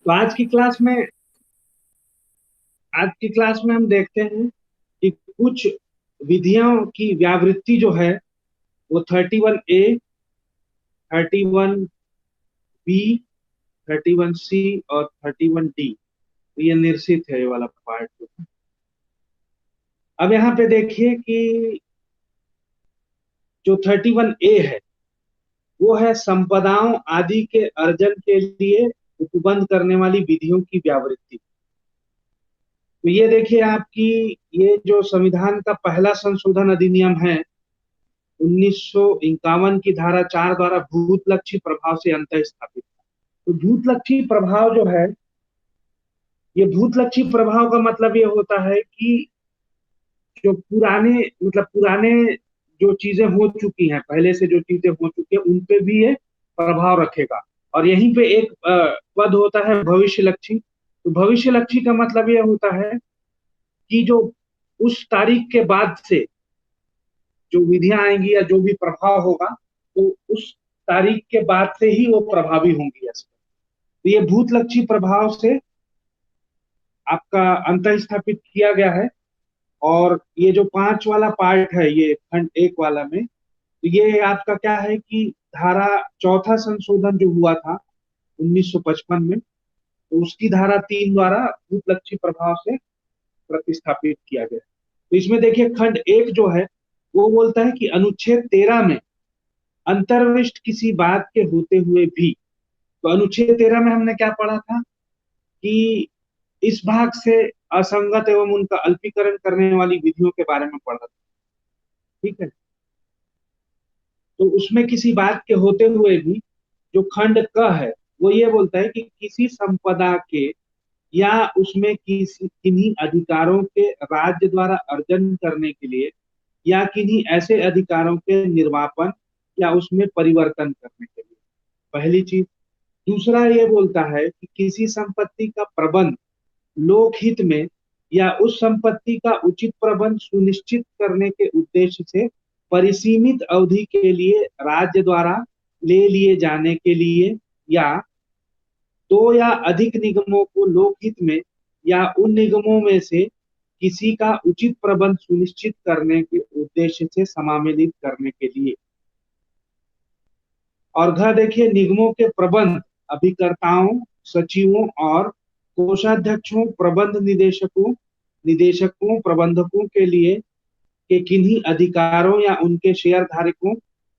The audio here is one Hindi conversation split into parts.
तो आज की क्लास में हम देखते हैं कि कुछ विधियों की व्यावृत्ति जो है वो 31A, 31B, 31C और 31D, ये निर्सित है ये वाला पार्ट। अब यहाँ पे देखिए कि जो 31A है वो है संपदाओं आदि के अर्जन के लिए उपबंध करने वाली विधियों की व्यावृत्ति। तो ये देखिए आपकी, ये जो संविधान का पहला संशोधन अधिनियम है 1951 की धारा 4 द्वारा भूतलक्षी प्रभाव से अंतः स्थापित। तो भूतलक्षी प्रभाव जो है, ये भूतलक्षी प्रभाव का मतलब ये होता है कि जो पुराने जो चीजें हो चुकी हैं, पहले से जो चीजें हो चुकी है उन पे भी ये प्रभाव रखेगा। और यहीं पे एक पद होता है भविष्यलक्षी। तो भविष्यलक्षी का मतलब ये होता है कि जो उस तारीख के बाद से जो विधियां आएंगी या जो भी प्रभाव होगा, तो उस तारीख के बाद से ही वो प्रभावी होंगी ऐसे। तो ये भूतलक्षी प्रभाव से आपका अंतर स्थापित किया गया है। और ये जो 5 वाला पार्ट है, ये खंड 1 वाला में, तो ये आपका क्या है कि धारा चौथा संशोधन जो हुआ था 1955 में, तो उसकी धारा 3 द्वारा भूतलक्षी प्रभाव से प्रतिस्थापित किया गया। तो इसमें देखिए खंड 1 जो है वो बोलता है कि अनुच्छेद 13 में अंतर्विष्ट किसी बात के होते हुए भी। तो अनुच्छेद 13 में हमने क्या पढ़ा था कि इस भाग से असंगत एवं उनका अल्पीकरण करने वाली विधियों के बारे में पढ़ा था। ठीक है। तो उसमें किसी बात के होते हुए भी जो खंड क है वो ये बोलता है कि किसी संपदा के या उसमें किसी किन्हीं अधिकारों के राज्य द्वारा अर्जन करने के लिए या किन्हीं ऐसे अधिकारों के निर्वापन या उसमें परिवर्तन करने के लिए, पहली चीज। दूसरा ये बोलता है कि किसी संपत्ति का प्रबंध लोकहित में या उस संपत्ति का उचित प्रबंध सुनिश्चित करने के उद्देश्य से परिसीमित अवधि के लिए राज्य द्वारा ले लिए जाने के लिए या दो या अधिक निगमों को लोकहित में या उन निगमों में से किसी का उचित प्रबंध सुनिश्चित करने के उद्देश्य से समामेलित करने के लिए। और घ देखिए, निगमों के प्रबंध अभिकर्ताओं, सचिवों और कोषाध्यक्षों, प्रबंध निदेशकों, प्रबंधकों के लिए के किन्हीं अधिकारों या उनके शेयर धारकों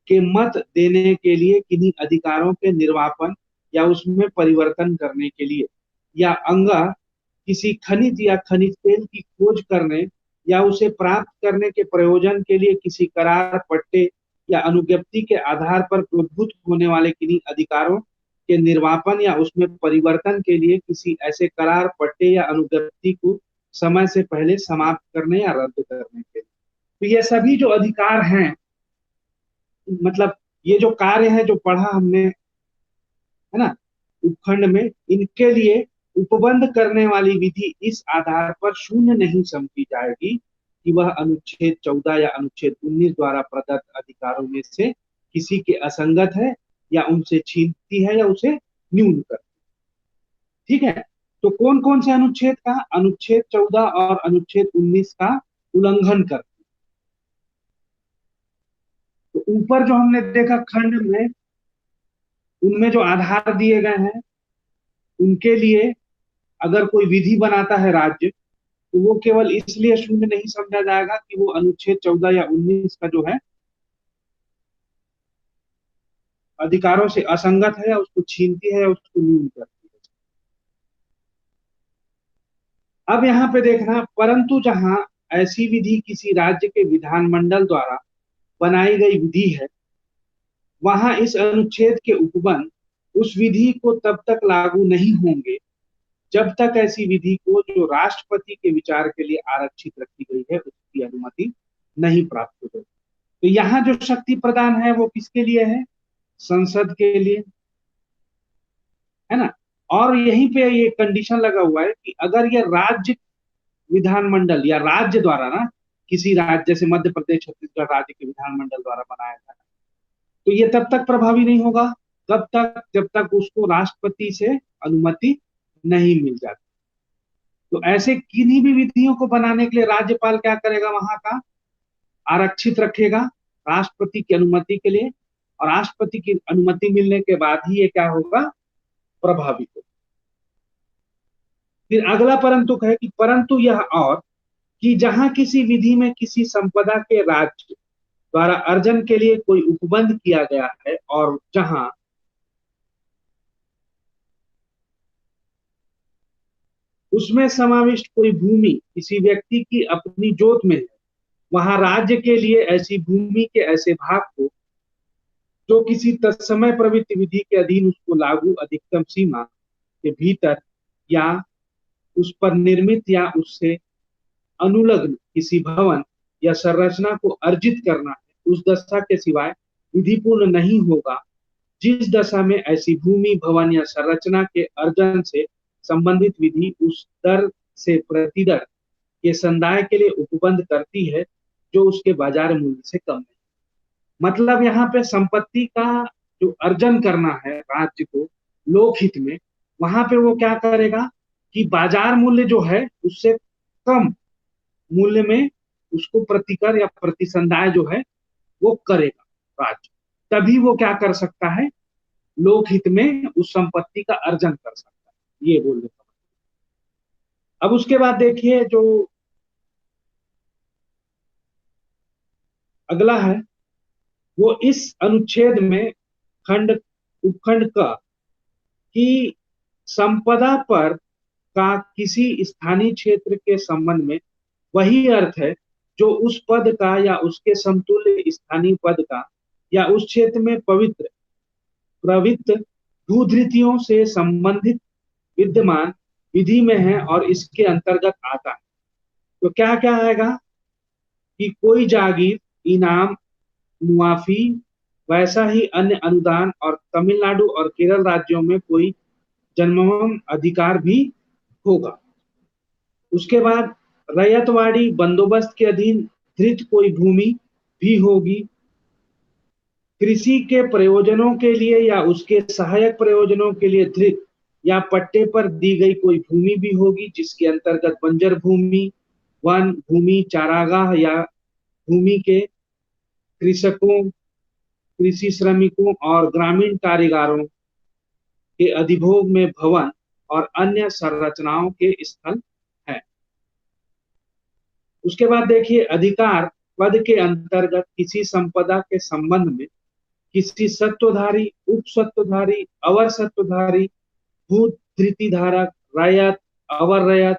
के मत देने के लिए किन्हीं अधिकारों के निर्वापन या उसमें परिवर्तन करने के लिए, या अंगा किसी खनिज या खनिज तेल की खोज करने या उसे प्राप्त करने के प्रयोजन के लिए किसी करार, पट्टे या अनुज्ञप्ति के आधार पर प्रभुत होने वाले किन्हीं अधिकारों के निर्वापन या उसमें परिवर्तन के लिए किसी ऐसे करार, पट्टे या अनुज्ञप्ति को समय से पहले समाप्त करने या रद्द करने के लिए। तो ये सभी जो अधिकार हैं, मतलब ये जो कार्य है जो पढ़ा हमने, है ना, उपखंड में, इनके लिए उपबंध करने वाली विधि इस आधार पर शून्य नहीं समझी जाएगी कि वह अनुच्छेद 14 या अनुच्छेद 19 द्वारा प्रदत्त अधिकारों में से किसी के असंगत है या उनसे छीनती है या उसे न्यून करती। ठीक है। तो कौन कौन से अनुच्छेद का? अनुच्छेद 14 और अनुच्छेद 19 का उल्लंघन करती। तो ऊपर जो हमने देखा खंड में, उनमें जो आधार दिए गए हैं उनके लिए अगर कोई विधि बनाता है राज्य, तो वो केवल इसलिए शून्य नहीं समझा जाएगा कि वो अनुच्छेद 14 या 19 का जो है अधिकारों से असंगत है या उसको छीनती है या उसको न्यून करती है। अब यहाँ पे देखना, परंतु जहां ऐसी विधि किसी राज्य के विधानमंडल द्वारा बनाई गई विधि है, वहां इस अनुच्छेद के उपबंध उस विधि को तब तक लागू नहीं होंगे जब तक ऐसी विधि को जो राष्ट्रपति के विचार के लिए आरक्षित रखी गई है उसकी अनुमति नहीं प्राप्त हो गई। तो यहाँ जो शक्ति प्रदान है वो किसके लिए है? संसद के लिए, है ना। और यहीं पे ये कंडीशन लगा हुआ है कि अगर ये राज्य विधानमंडल या राज्य द्वारा ना, किसी राज्य जैसे मध्य प्रदेश, छत्तीसगढ़ राज्य के विधानमंडल द्वारा बनाया था, तो ये तब तक प्रभावी नहीं होगा, कब तक? जब तक उसको राष्ट्रपति से अनुमति नहीं मिल जाती। तो ऐसे किन्हीं भी विधियों को बनाने के लिए राज्यपाल क्या करेगा, वहां का आरक्षित रखेगा राष्ट्रपति की अनुमति के लिए, और राष्ट्रपति की अनुमति मिलने के बाद ही ये क्या होगा, प्रभावित होगा। फिर अगला परंतु है कि परंतु यह और कि जहां किसी विधि में किसी संपदा के राज्य द्वारा अर्जन के लिए कोई उपबंध किया गया है, और जहां उसमें समाविष्ट कोई भूमि किसी व्यक्ति की अपनी जोत में है, वहां राज्य के लिए ऐसी भूमि के ऐसे भाग को जो किसी तत्समय प्रवृत्ति विधि के अधीन उसको लागू अधिकतम सीमा के भीतर या उस पर निर्मित या उससे अनुलग्न किसी भवन या संरचना को अर्जित करना है, उस दशा के सिवाय विधिपूर्ण नहीं होगा, जिस दशा में ऐसी भूमि भवन या संरचना के अर्जन से संबंधित विधि उस दर से प्रतिदर के संदाय के लिए उपबंध करती है जो उसके बाजार मूल्य से कम है। मतलब यहाँ पे संपत्ति का जो अर्जन करना है राज्य को लोकहित में, वहां पे वो क्या करेगा कि बाजार मूल्य जो है उससे कम मूल्य में उसको प्रतिकर या प्रतिसंदाय जो है वो करेगा राज्य, तभी वो क्या कर सकता है, लोकहित में उस संपत्ति का अर्जन कर सकता है, ये बोलने का। अब उसके बाद देखिए जो अगला है वो इस अनुच्छेद में खंड उपखंड का कि संपदा पर का किसी स्थानीय क्षेत्र के संबंध में वही अर्थ है जो उस पद का या उसके समतुल्य स्थानीय पद का या उस क्षेत्र में पवित्र प्रवृत्त भूधृतियों से संबंधित विद्यमान विधि में है और इसके अंतर्गत आता है। तो क्या क्या आएगा कि कोई जागीर, इनाम, मुआफी, वैसा ही अन्य अनुदान, और तमिलनाडु और केरल राज्यों में कोई जन्मम अधिकार भी होगा। उसके बाद रैयतवाड़ी बंदोबस्त के अधीन धृत कोई भूमि भी होगी। कृषि के प्रयोजनों के लिए या उसके सहायक प्रयोजनों के लिए धृत या पट्टे पर दी गई कोई भूमि भी होगी, जिसके अंतर्गत बंजर भूमि, वन भूमि, चारागाह या भूमि के कृषकों, कृषि श्रमिकों और ग्रामीण कारीगरों के अधिभोग में भवन और अन्य संरचनाओं के स्थल है। उसके बाद देखिए अधिकार पद के अंतर्गत किसी संपदा के संबंध में किसी सत्वधारी, उपसत्वधारी, अवर सत्वधारी, भूत धृति धारक, रैयत, अवर रैयत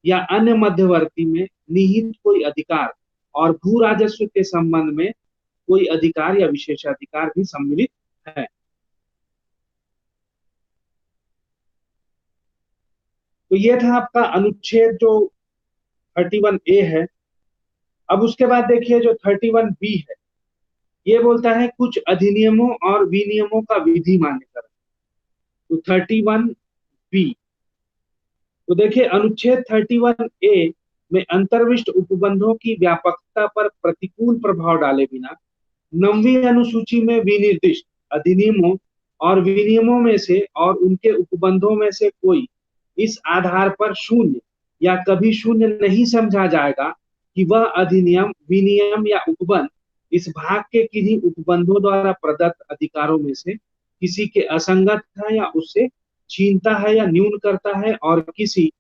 या अन्य मध्यवर्ती में निहित कोई अधिकार और भू राजस्व के संबंध में कोई अधिकार या विशेषाधिकार भी सम्मिलित है। तो ये था आपका अनुच्छेद जो 31A है। अब उसके बाद देखिए जो 31B है, ये बोलता है कुछ अधिनियमों और विनियमों का विधि मान्यकरण। तो 31B, तो देखिए अनुच्छेद 31A में अंतर्विष्ट उपबंधों की व्यापकता पर प्रतिकूल प्रभाव डाले बिना 9वीं अनुसूची में विनिर्दिष्ट अधिनियमों और विनियमों में से और उनके उपबंधों में से कोई इस आधार पर शून्य या कभी शून्य नहीं समझा जाएगा कि वह अधिनियम, विनियम या उपबंध इस भाग के किन्हीं उपबंधों द्वारा प्रदत्त अधिकारों में से किसी के असंगत है या उससे छीनता है या न्यून करता है, और किसी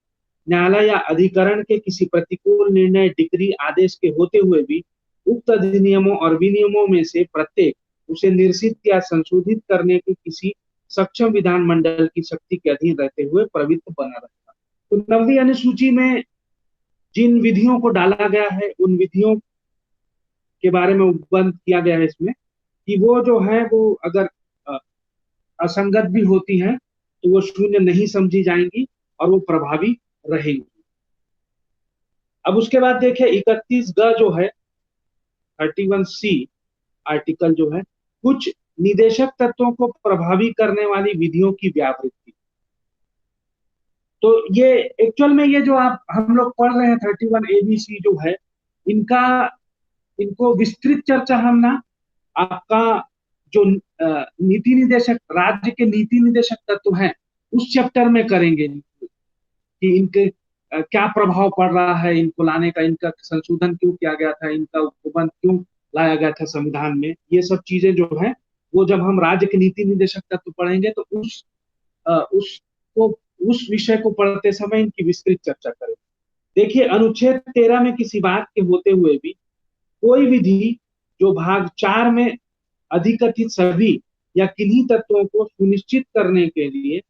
न्यायालय या अधिकरण के किसी प्रतिकूल निर्णय, डिक्री, आदेश के होते हुए भी उक्त अधिनियमों और विनियमों में से प्रत्येक उसे निरसित या संशोधित करने के किसी सक्षम विधानमंडल की शक्ति के अधीन रहते हुए प्रवृत्त बना रहेगा। तो 9वीं अनुसूची में जिन विधियों को डाला गया है उन विधियों के बारे में उपबंध किया गया है इसमें कि वो जो है वो अगर असंगत भी होती हैं तो वो शून्य नहीं समझी जाएंगी और वो प्रभावी रहेंगी। अब उसके बाद देखिए 31G जो है 31C आर्टिकल जो है कुछ निदेशक तत्वों को प्रभावी करने वाली विधियों की व्यावृत्ति। तो ये एक्चुअल में ये जो आप हम लोग पढ़ रहे हैं 31ABC जो है इनको विस्तृत चर्चा हम ना आपका जो नीति निदेशक, राज्य के नीति निदेशक तत्व हैं उस चैप्टर में करेंगे। कि इनके क्या प्रभाव पड़ रहा है इनको लाने का, इनका संशोधन क्यों किया गया था, इनका उपबंध क्यों लाया गया था संविधान में, ये सब चीजें जो है वो जब हम राज्य के नीति निर्देशक तत्व पढ़ेंगे तो उसको उस विषय को पढ़ते समय इनकी विस्तृत चर्चा करेंगे। देखिए, अनुच्छेद 13 में किसी बात के होते हुए भी कोई विधि जो भाग 4 में अधिकथित सभी या किन्हीं तत्वों को सुनिश्चित करने के लिए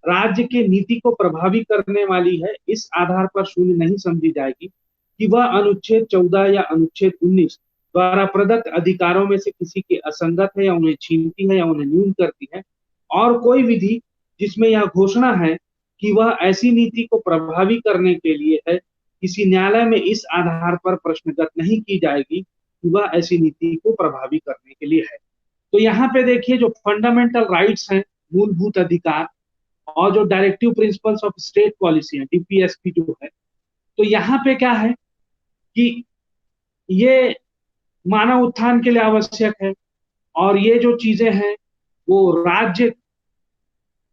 राज्य के नीति को प्रभावी करने वाली है, इस आधार पर शून्य नहीं समझी जाएगी कि वह अनुच्छेद 14 या अनुच्छेद 19 द्वारा प्रदत्त अधिकारों में से किसी के असंगत है या उन्हें छीनती है या उन्हें न्यून करती है। और कोई विधि जिसमें यह घोषणा है कि वह ऐसी नीति को प्रभावी करने के लिए है, किसी न्यायालय में इस आधार पर प्रश्नगत नहीं की जाएगी कि वह ऐसी नीति को प्रभावी करने के लिए है। तो यहाँ पे देखिए, जो फंडामेंटल राइट्स हैं, मूलभूत अधिकार, और जो directive principles of state policy है, डीपीएसपी जो है, तो यहाँ पे क्या है कि ये मानव उत्थान के लिए आवश्यक है, और ये जो चीजें हैं वो राज्य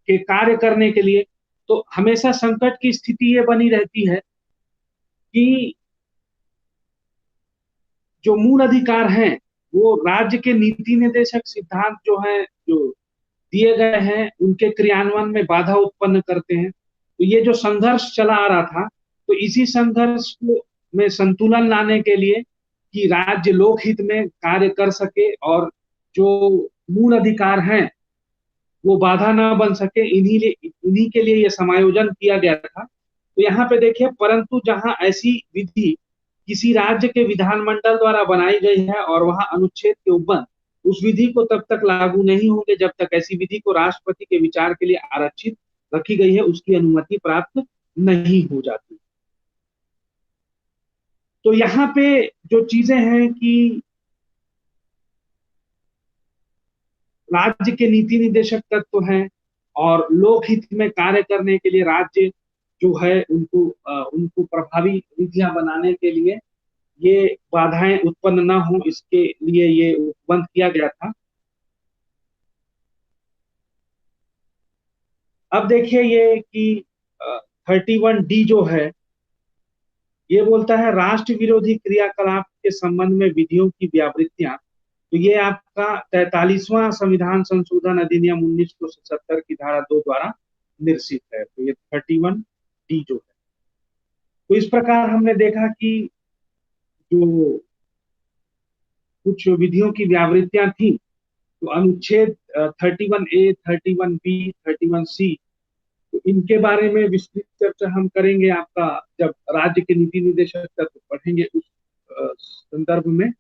के कार्य करने के लिए। तो हमेशा संकट की स्थिति ये बनी रहती है कि जो मूल अधिकार हैं वो राज्य के नीति निर्देशक सिद्धांत जो है, जो दिए गए हैं, उनके क्रियान्वयन में बाधा उत्पन्न करते हैं। तो ये जो संघर्ष चला आ रहा था, तो इसी संघर्ष को में संतुलन लाने के लिए कि राज्य लोकहित में कार्य कर सके और जो मूल अधिकार हैं वो बाधा ना बन सके, इन्हीं के लिए ये समायोजन किया गया था। तो यहाँ पे देखिए, परंतु जहां ऐसी विधि किसी राज्य के विधानमंडल द्वारा बनाई गई है और वहां अनुच्छेद के उपबंध उस विधि को तब तक लागू नहीं होंगे जब तक ऐसी विधि को राष्ट्रपति के विचार के लिए आरक्षित रखी गई है, उसकी अनुमति प्राप्त नहीं हो जाती। तो यहाँ पे जो चीजें हैं कि राज्य के नीति निर्देशक तत्व हैं और लोकहित में कार्य करने के लिए राज्य जो है उनको प्रभावी विधियां बनाने के लिए ये बाधाएं उत्पन्न ना हो, इसके लिए ये उपबंध किया गया था। अब देखिए ये कि 31D जो है ये बोलता है राष्ट्र विरोधी क्रियाकलाप के संबंध में विधियों की व्यावृत्तियां। तो ये आपका 43वां संविधान संशोधन अधिनियम 1977 की धारा 2 द्वारा निर्सित है। तो ये 31D जो है, तो इस प्रकार हमने देखा कि जो कुछ विधियों की व्यावृत्तियां थी, तो अनुच्छेद 31A, 31B, 31C, तो इनके बारे में विस्तृत चर्चा हम करेंगे आपका जब राज्य के नीति निर्देशक तत्व पढ़ेंगे उस संदर्भ में।